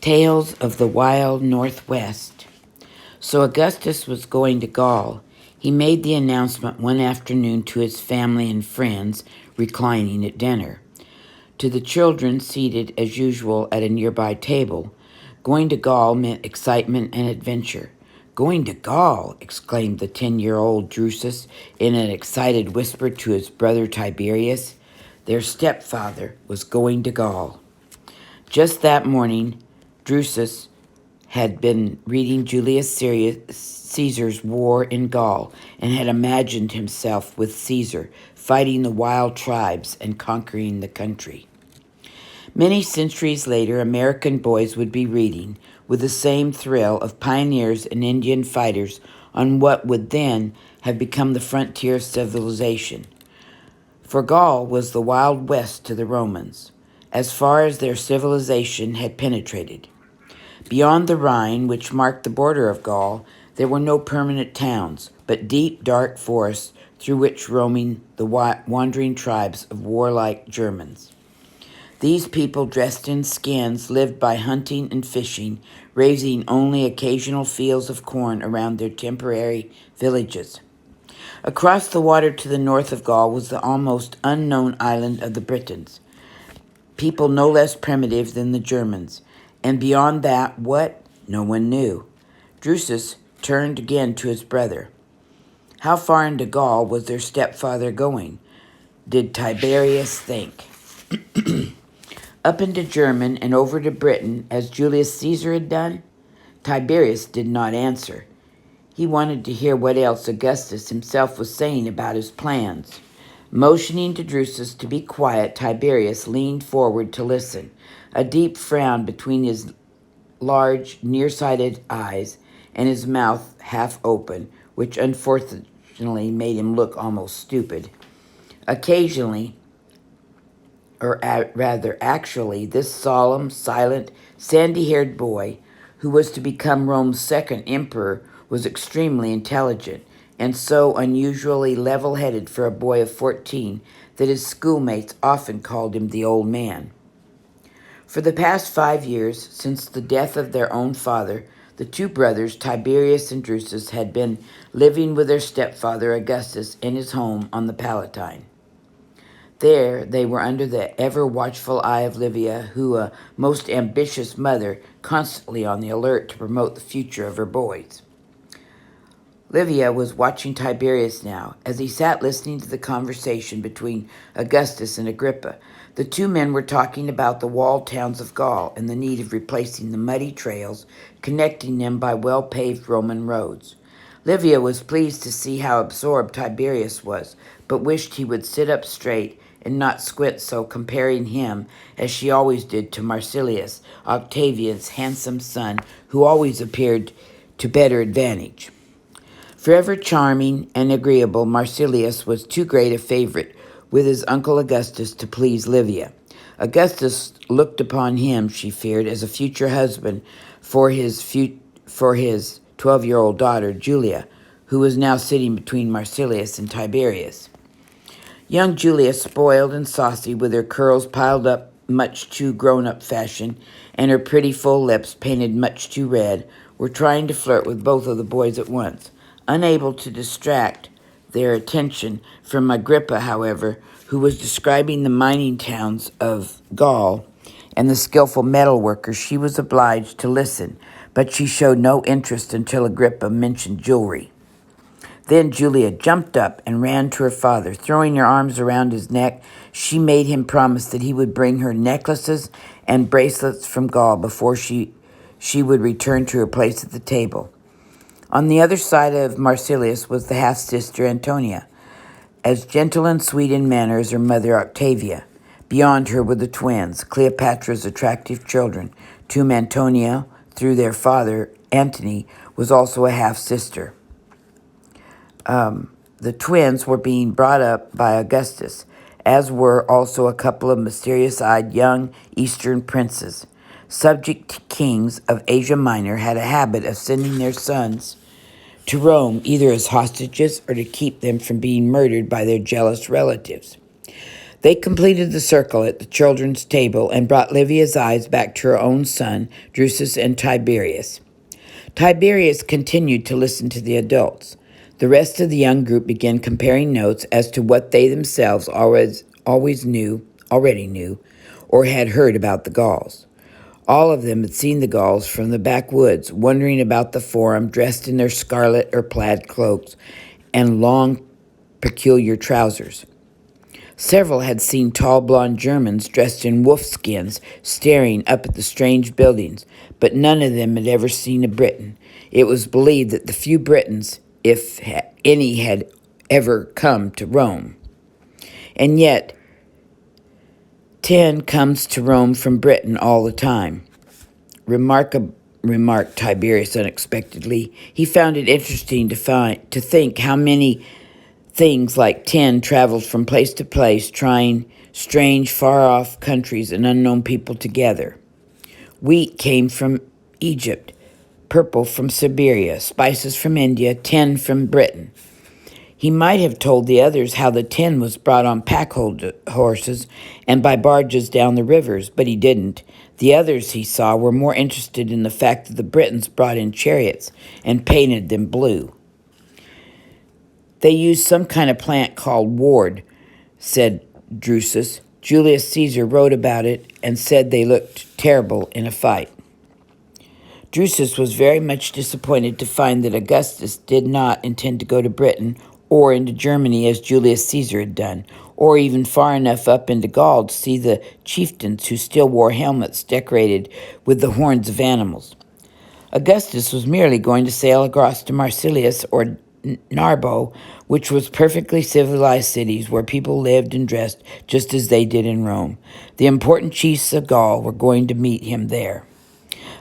Tales of the Wild Northwest. So Augustus was going to Gaul. He made the announcement one afternoon to his family and friends reclining at dinner. To the children seated as usual at a nearby table, going to Gaul meant excitement and adventure. Going to Gaul, exclaimed the 10-year-old Drusus in an excited whisper to his brother Tiberius. Their stepfather was going to Gaul. Just that morning, Drusus had been reading Julius Caesar's war in Gaul and had imagined himself with Caesar fighting the wild tribes and conquering the country. Many centuries later, American boys would be reading, with the same thrill, of pioneers and Indian fighters on what would then have become the frontier of civilization. For Gaul was the Wild West to the Romans, as far as their civilization had penetrated. Beyond the Rhine, which marked the border of Gaul, there were no permanent towns, but deep, dark forests through which roamed the wandering tribes of warlike Germans. These people, dressed in skins, lived by hunting and fishing, raising only occasional fields of corn around their temporary villages. Across the water to the north of Gaul was the almost unknown island of the Britons, people no less primitive than the Germans. And beyond that, what? No one knew. Drusus turned again to his brother. How far into Gaul was their stepfather going? Did Tiberius think? Up into German and over to Britain, as Julius Caesar had done? Tiberius did not answer. He wanted to hear what else Augustus himself was saying about his plans. Motioning to Drusus to be quiet, Tiberius leaned forward to listen, a deep frown between his large, nearsighted eyes and his mouth half open, which unfortunately made him look almost stupid. Occasionally, actually, this solemn, silent, sandy-haired boy, who was to become Rome's second emperor, was extremely intelligent, and so unusually level-headed for a boy of 14 that his schoolmates often called him the old man. For the past 5 years, since the death of their own father, the two brothers, Tiberius and Drusus, had been living with their stepfather, Augustus, in his home on the Palatine. There, they were under the ever-watchful eye of Livia, who, a most ambitious mother, constantly on the alert to promote the future of her boys. Livia was watching Tiberius now, as he sat listening to the conversation between Augustus and Agrippa. The two men were talking about the walled towns of Gaul and the need of replacing the muddy trails connecting them by well-paved Roman roads. Livia was pleased to see how absorbed Tiberius was, but wished he would sit up straight and not squint so, comparing him, as she always did, to Marsilius, Octavian's handsome son, who always appeared to better advantage. Forever charming and agreeable, Marsilius was too great a favorite with his uncle Augustus to please Livia. Augustus looked upon him, she feared, as a future husband for his 12-year-old daughter, Julia, who was now sitting between Marsilius and Tiberius. Young Julia, spoiled and saucy, with her curls piled up much too grown-up fashion and her pretty full lips painted much too red, were trying to flirt with both of the boys at once. Unable to distract their attention from Agrippa, however, who was describing the mining towns of Gaul and the skillful metal workers, she was obliged to listen, but she showed no interest until Agrippa mentioned jewelry. Then Julia jumped up and ran to her father. Throwing her arms around his neck, she made him promise that he would bring her necklaces and bracelets from Gaul before she would return to her place at the table. On the other side of Marsilius was the half-sister Antonia, as gentle and sweet in manner as her mother Octavia. Beyond her were the twins, Cleopatra's attractive children, to whom Antonia, through their father, Antony, was also a half-sister. The twins were being brought up by Augustus, as were also a couple of mysterious-eyed young Eastern princes. Subject kings of Asia Minor had a habit of sending their sons to Rome either as hostages or to keep them from being murdered by their jealous relatives. They completed the circle at the children's table and brought Livia's eyes back to her own son, Drusus, and Tiberius. Tiberius continued to listen to the adults. The rest of the young group began comparing notes as to what they themselves already knew, or had heard about the Gauls. All of them had seen the Gauls from the backwoods, wandering about the forum, dressed in their scarlet or plaid cloaks and long, peculiar trousers. Several had seen tall blonde Germans dressed in wolf skins staring up at the strange buildings, but none of them had ever seen a Briton. It was believed that the few Britons, if any, had ever come to Rome. And yet, 10 comes to Rome from Britain all the time. Remarked Tiberius unexpectedly. He found it interesting to think how many things like 10 traveled from place to place, trying strange, far-off countries and unknown people together. Wheat came from Egypt, purple from Siberia, spices from India, 10 from Britain. He might have told the others how the 10 was brought on pack horses and by barges down the rivers, but he didn't. The others he saw were more interested in the fact that the Britons brought in chariots and painted them blue. They used some kind of plant called ward, said Drusus. Julius Caesar wrote about it and said they looked terrible in a fight. Drusus was very much disappointed to find that Augustus did not intend to go to Britain or into Germany as Julius Caesar had done, or even far enough up into Gaul to see the chieftains who still wore helmets decorated with the horns of animals. Augustus was merely going to sail across to Marsilius or Narbo, which was perfectly civilized cities where people lived and dressed just as they did in Rome. The important chiefs of Gaul were going to meet him there.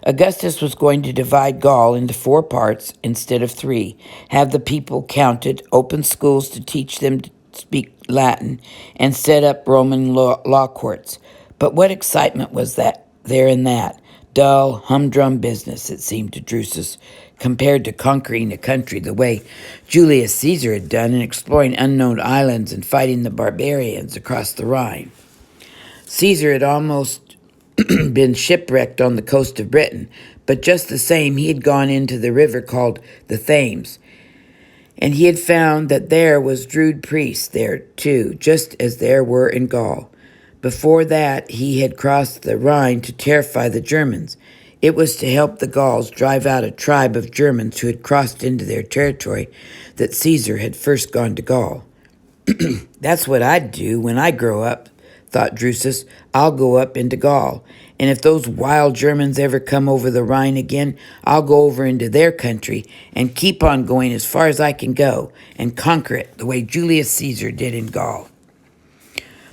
Augustus was going to divide Gaul into 4 parts instead of 3, have the people counted, open schools to teach them to speak Latin, and set up Roman law courts. But what excitement was there in that? Dull, humdrum business, it seemed to Drusus, compared to conquering a country the way Julius Caesar had done and exploring unknown islands and fighting the barbarians across the Rhine. Caesar had almost been shipwrecked on the coast of Britain, but just the same he had gone into the river called the Thames, and he had found that there was Druid priests there too, just as there were in Gaul. Before that, he had crossed the Rhine to terrify the Germans. It was to help the Gauls drive out a tribe of Germans who had crossed into their territory that Caesar had first gone to Gaul. That's what I'd do when I grow up, thought Drusus. I'll go up into Gaul, and if those wild Germans ever come over the Rhine again, I'll go over into their country and keep on going as far as I can go and conquer it the way Julius Caesar did in Gaul.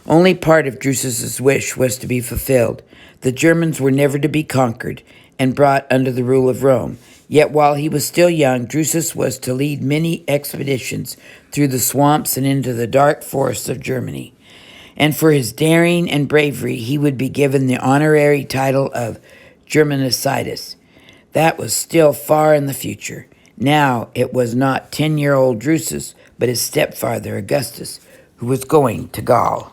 Only part of Drusus's wish was to be fulfilled. The Germans were never to be conquered and brought under the rule of Rome. Yet while he was still young, Drusus was to lead many expeditions through the swamps and into the dark forests of Germany. And for his daring and bravery, he would be given the honorary title of Germanicus. That was still far in the future. Now it was not 10-year-old Drusus, but his stepfather Augustus, who was going to Gaul.